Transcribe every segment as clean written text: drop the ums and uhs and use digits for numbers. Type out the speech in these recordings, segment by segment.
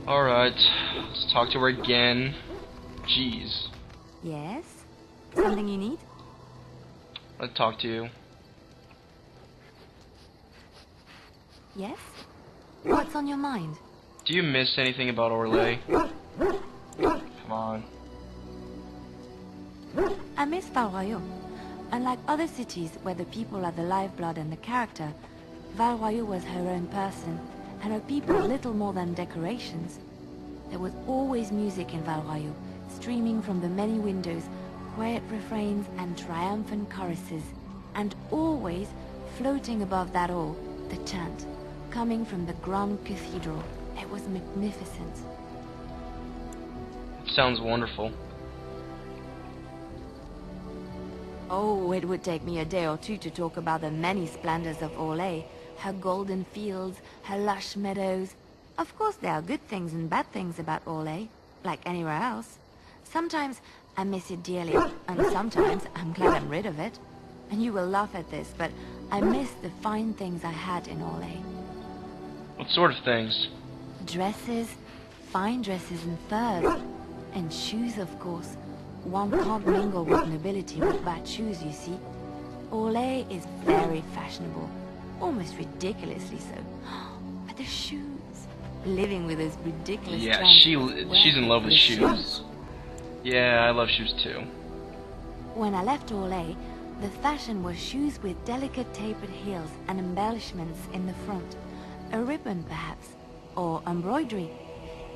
Alright, let's talk to her again. Jeez. Yes? Something you need? Let's talk to you. Yes? What's on your mind? Do you miss anything about Orlais? Come on. I miss Val Royeaux. Unlike other cities where the people are the lifeblood and the character, Val Royeaux was her own person, and her people little more than decorations. There was always music in Val Royeaux, streaming from the many windows, quiet refrains and triumphant choruses, and always, floating above that all, the chant, coming from the Grand Cathedral. It was magnificent. Sounds wonderful. Oh, it would take me a day or two to talk about the many splendors of Orlais, her golden fields, her lush meadows. Of course there are good things and bad things about Orlais, like anywhere else. Sometimes I miss it dearly, and sometimes I'm glad I'm rid of it. And you will laugh at this, but I miss the fine things I had in Orlais. What sort of things? Dresses, fine dresses and furs, and shoes, of course. One can't mingle with nobility with bad shoes, you see. Orlais is very fashionable, almost ridiculously so. But the shoes, living with those ridiculous Yeah, tramps she's in love with the shoes. Yeah, I love shoes too. When I left Orlais, the fashion was shoes with delicate tapered heels and embellishments in the front. A ribbon, perhaps, or embroidery.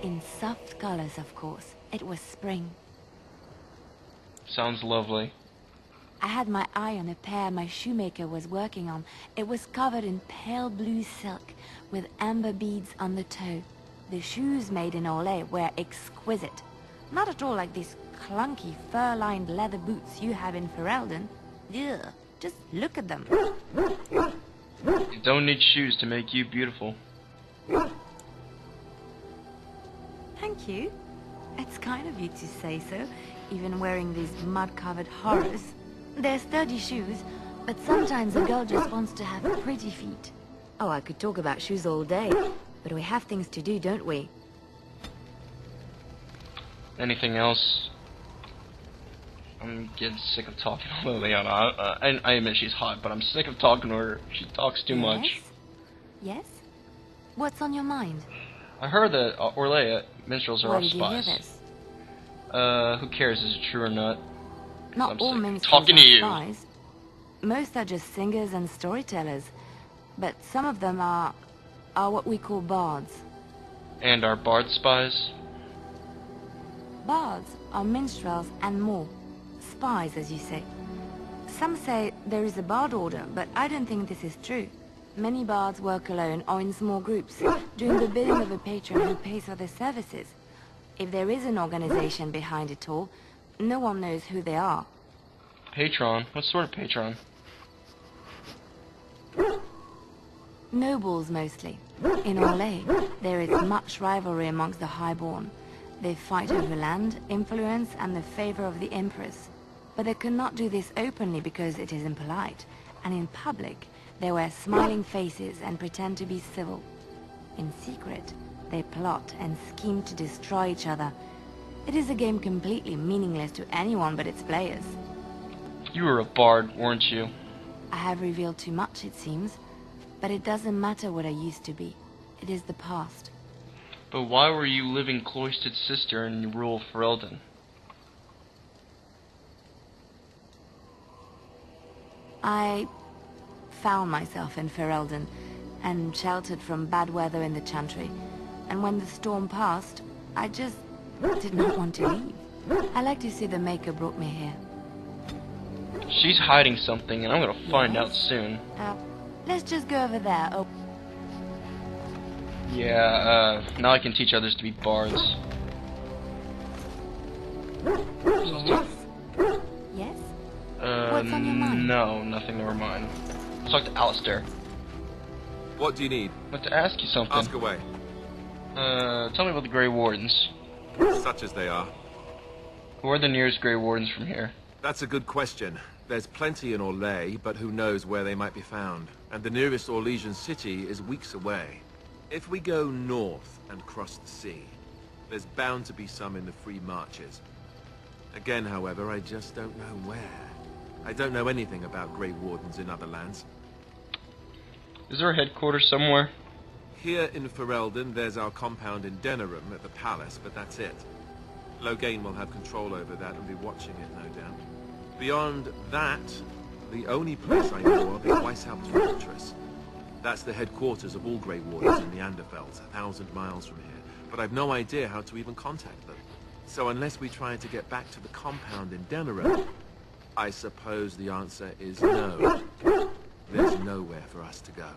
In soft colors, of course. It was spring. Sounds lovely. I had my eye on a pair my shoemaker was working on. It was covered in pale blue silk, with amber beads on the toe. The shoes made in Orlais were exquisite. Not at all like these clunky, fur-lined leather boots you have in Ferelden. Ugh, just look at them. You don't need shoes to make you beautiful. Thank you. It's kind of you to say so, even wearing these mud-covered horrors. They're sturdy shoes, but sometimes a girl just wants to have pretty feet. Oh, I could talk about shoes all day, but we have things to do, don't we? Anything else? I'm getting sick of talking to Liliana. I admit she's hot, but I'm sick of talking to her. She talks too much. Yes? What's on your mind? I heard that Orlais minstrels are Where all did you hear spies. this? Who cares? Is it true or not? Not I'm all sick of minstrels talking are to you. spies. Most are just singers and storytellers. But some of them are what we call bards. And are bard spies? Bards are minstrels and more. Spies, as you say. Some say there is a bard order, but I don't think this is true. Many bards work alone or in small groups, doing the bidding of a patron who pays for their services. If there is an organization behind it all, no one knows who they are. Patron? What sort of patron? Nobles, mostly. In Orlais, there is much rivalry amongst the highborn. They fight over land, influence, and the favor of the Empress. But they cannot do this openly because it is impolite, and in public, they wear smiling faces and pretend to be civil. In secret, they plot and scheme to destroy each other. It is a game completely meaningless to anyone but its players. You were a bard, weren't you? I have revealed too much, it seems. But it doesn't matter what I used to be. It is the past. But why were you living cloistered sister in rural Ferelden? I found myself in Ferelden, and sheltered from bad weather in the Chantry. And when the storm passed, I just did not want to leave. I like to see the Maker brought me here. She's hiding something, and I'm gonna find out soon. Let's just go over there. Oh. Yeah, now I can teach others to be bards. Yes? Yes? What's on your mind? No, nothing, never mind. Let's talk to Alistair. What do you need? I want to ask you something. Ask away. Tell me about the Grey Wardens. Such as they are. Who are the nearest Grey Wardens from here? That's a good question. There's plenty in Orlais, but who knows where they might be found. And the nearest Orlesian city is weeks away. If we go north and cross the sea, There's bound to be some in the free marches. Again, however, I just don't know where. I don't know anything about Grey Wardens in other lands. Is there a headquarters somewhere? Here in Ferelden, there's our compound in Denerim at the palace, but that's it. Loghain will have control over that and be watching it, no doubt. Beyond that, the only place I know of is Weishaupt's Fortress. That's the headquarters of all Grey Wardens in the Anderfelds, 1,000 miles from here. But I've no idea how to even contact them. So unless we try to get back to the compound in Denerim, I suppose the answer is no. There's nowhere for us to go.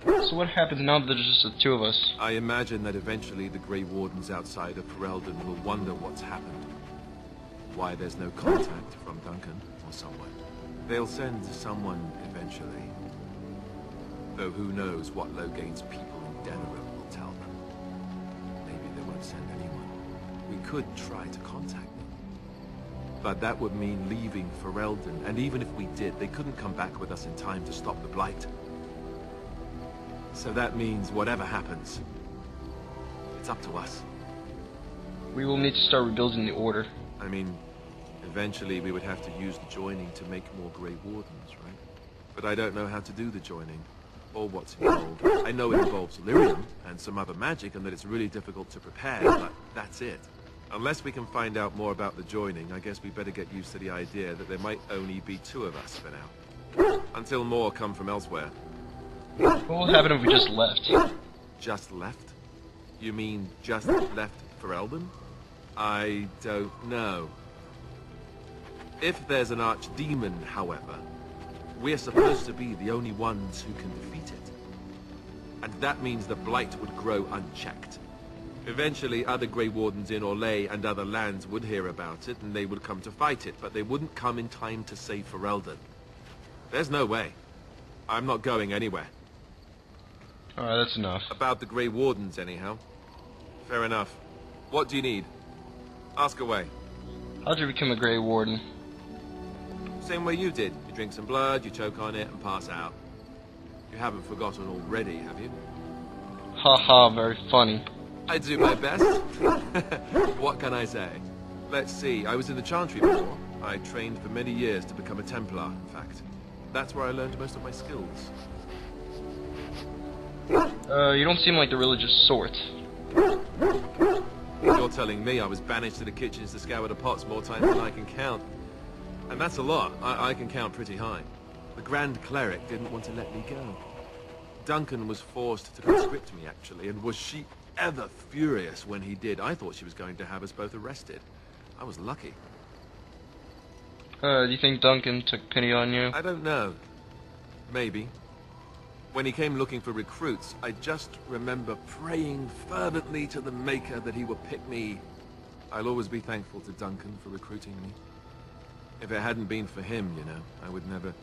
So what happens now that there's just the two of us? I imagine that eventually the Grey Wardens outside of Ferelden will wonder what's happened. Why there's no contact from Duncan or someone. They'll send someone eventually. Though who knows what Loghain's people in Denerim will tell them. Maybe they won't send anyone. We could try to contact them. But that would mean leaving Ferelden, and even if we did, they couldn't come back with us in time to stop the Blight. So that means whatever happens, it's up to us. We will need to start rebuilding the Order. I mean, eventually we would have to use the joining to make more Grey Wardens, right? But I don't know how to do the joining, or what's involved. I know it involves lyrium and some other magic, and that it's really difficult to prepare, but that's it. Unless we can find out more about the joining, I guess we better get used to the idea that there might only be two of us for now. Until more come from elsewhere. What will happen if we just left? Just left? You mean just left Ferelden? I don't know. If there's an archdemon, however, we're supposed to be the only ones who can defeat it. And that means the Blight would grow unchecked. Eventually, other Grey Wardens in Orlais and other lands would hear about it, and they would come to fight it, but they wouldn't come in time to save Ferelden. There's no way. I'm not going anywhere. Alright, that's enough. About the Grey Wardens, anyhow. Fair enough. What do you need? Ask away. How'd you become a Grey Warden? Same way you did. You drink some blood, you choke on it, and pass out. You haven't forgotten already, have you? Haha, very funny. I do my best. What can I say? Let's see, I was in the Chantry before. I trained for many years to become a Templar, in fact. That's where I learned most of my skills. You don't seem like the religious sort. You're telling me I was banished to the kitchens to scour the pots more times than I can count. And that's a lot. I can count pretty high. The Grand Cleric didn't want to let me go. Duncan was forced to conscript me, actually, and was she ever furious when he did. I thought she was going to have us both arrested. I was lucky. Do you think Duncan took pity on you? I don't know. Maybe. When he came looking for recruits, I just remember praying fervently to the Maker that he would pick me. I'll always be thankful to Duncan for recruiting me. If it hadn't been for him, you know, I wouldn't have.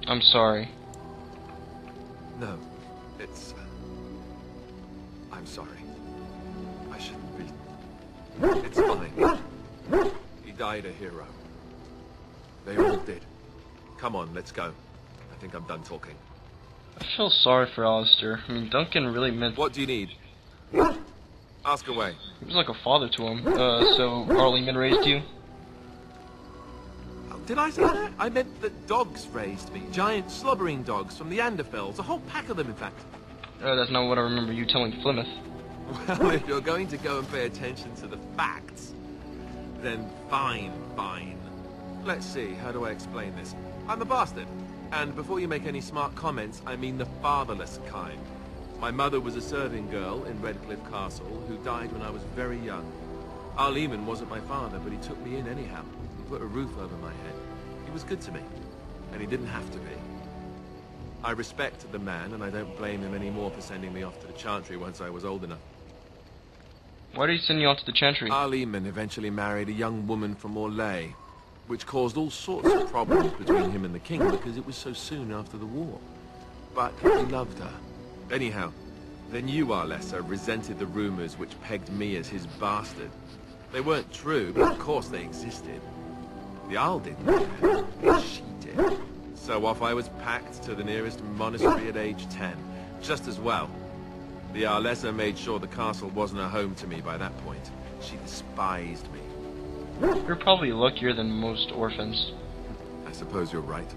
I'm sorry. No, it's... I'm sorry. I shouldn't be. It's fine. He died a hero. They all did. Come on, let's go. I think I'm done talking. I feel sorry for Alistair. I mean, Duncan really meant... What do you need? Ask away. He was like a father to him. So Arleman raised you? Oh, did I say that? I meant that dogs raised me. Giant slobbering dogs from the Anderfelds. A whole pack of them, in fact. That's not what I remember you telling Plymouth. Well, if you're going to go and pay attention to the facts, then fine. Let's see, how do I explain this? I'm a bastard. And before you make any smart comments, I mean the fatherless kind. My mother was a serving girl in Redcliffe Castle who died when I was very young. Arleman wasn't my father, but he took me in anyhow. He put a roof over my head. He was good to me, and he didn't have to be. I respect the man, and I don't blame him anymore for sending me off to the Chantry once I was old enough. Why did he send you off to the Chantry? Arleman eventually married a young woman from Orlais, which caused all sorts of problems between him and the king because it was so soon after the war. But he loved her. Anyhow, then you, Alistair, resented the rumors which pegged me as his bastard. They weren't true, but of course they existed. The Jarl didn't care. She did. So off I was packed to the nearest monastery at age 10. Just as well. The Arlessa made sure the castle wasn't a home to me by that point. She despised me. You're probably luckier than most orphans. I suppose you're right.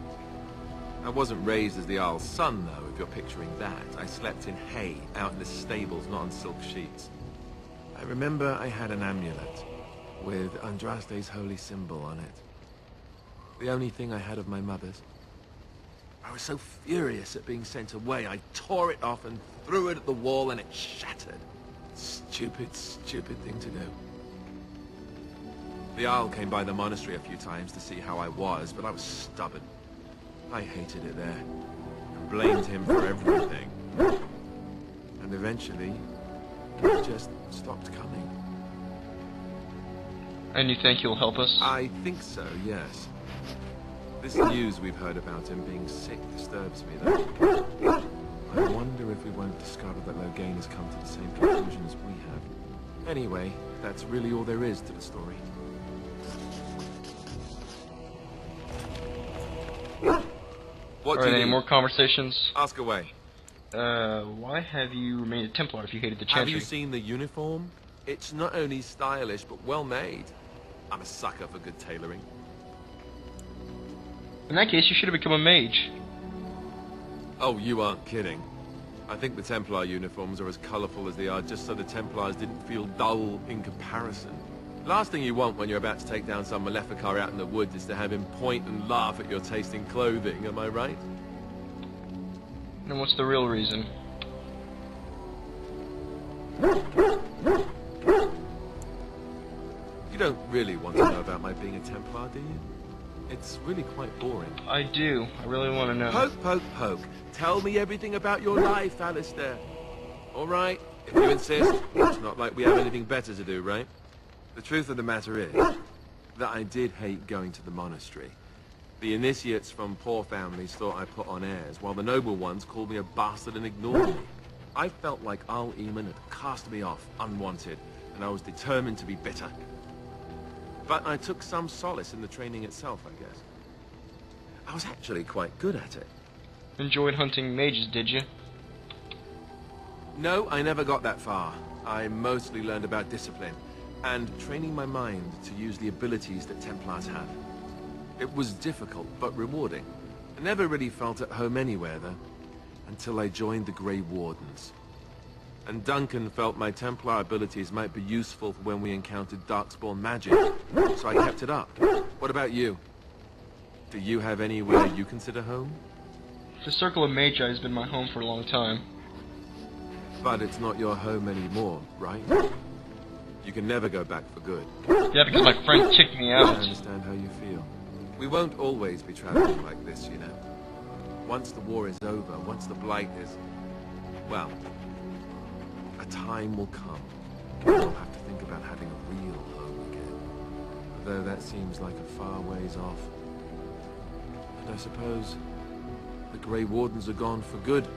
I wasn't raised as the Jarl's son, though, if you're picturing that. I slept in hay, out in the stables, not on silk sheets. I remember I had an amulet with Andraste's holy symbol on it. The only thing I had of my mother's. I was so furious at being sent away, I tore it off and threw it at the wall and it shattered. Stupid, stupid thing to do. The Jarl came by the monastery a few times to see how I was, but I was stubborn. I hated it there, and blamed him for everything. And eventually, he just stopped coming. And you think he'll help us? I think so, yes. This news we've heard about him being sick disturbs me, though. I wonder if we won't discover that Loghain has come to the same conclusion as we have. Anyway, that's really all there is to the story. What do you any need? more conversations? Ask away. Why have you remained a Templar if you hated the Chantry? Have you seen the uniform? It's not only stylish, but well made. I'm a sucker for good tailoring. In that case, you should have become a mage. Oh, you aren't kidding. I think the Templar uniforms are as colorful as they are just so the Templars didn't feel dull in comparison. Last thing you want when you're about to take down some Maleficar out in the woods is to have him point and laugh at your taste in clothing, am I right? And what's the real reason? You don't really want to know about my being a Templar, do you? It's really quite boring. I do. I really want to know. Poke, poke, poke. Tell me everything about your life, Alistair. All right, if you insist. It's not like we have anything better to do, right? The truth of the matter is that I did hate going to the monastery. The initiates from poor families thought I put on airs, while the noble ones called me a bastard and ignored me. I felt like Al Eamon had cast me off, unwanted, and I was determined to be bitter. But I took some solace in the training itself, I guess. I was actually quite good at it. Enjoyed hunting mages, did you? No, I never got that far. I mostly learned about discipline, and training my mind to use the abilities that Templars have. It was difficult, but rewarding. I never really felt at home anywhere, though, until I joined the Grey Wardens. And Duncan felt my Templar abilities might be useful for when we encountered Darkspawn magic, so I kept it up. What about you? Do you have anywhere you consider home? The Circle of Magi has been my home for a long time. But it's not your home anymore, right? You can never go back for good. Yeah, because my friend kicked me I out. understand how you feel. We won't always be traveling like this, you know. Once the war is over, once the Blight is... well, a time will come. We'll have to think about having a real home again. Though that seems like a far ways off. And I suppose the Grey Wardens are gone for good.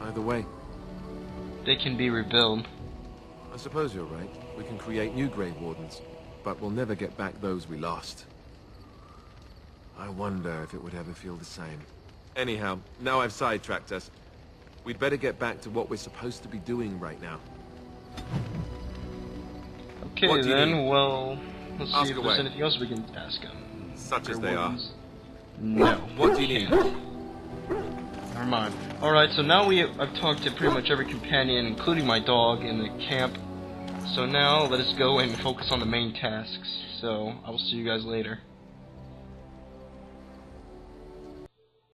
Either way. They can be rebuilt. I suppose you're right. We can create new Grey Wardens, but we'll never get back those we lost. I wonder if it would ever feel the same. Anyhow, now I've sidetracked us. We'd better get back to what we're supposed to be doing right now. Okay What do you then, need? well, let's Ask see if away. there's anything else we can ask them. Such as they are. No. What do you need? Never mind. Alright, so now I've talked to pretty much every companion, including my dog, in the camp. So now let us go and focus on the main tasks. So I will see you guys later.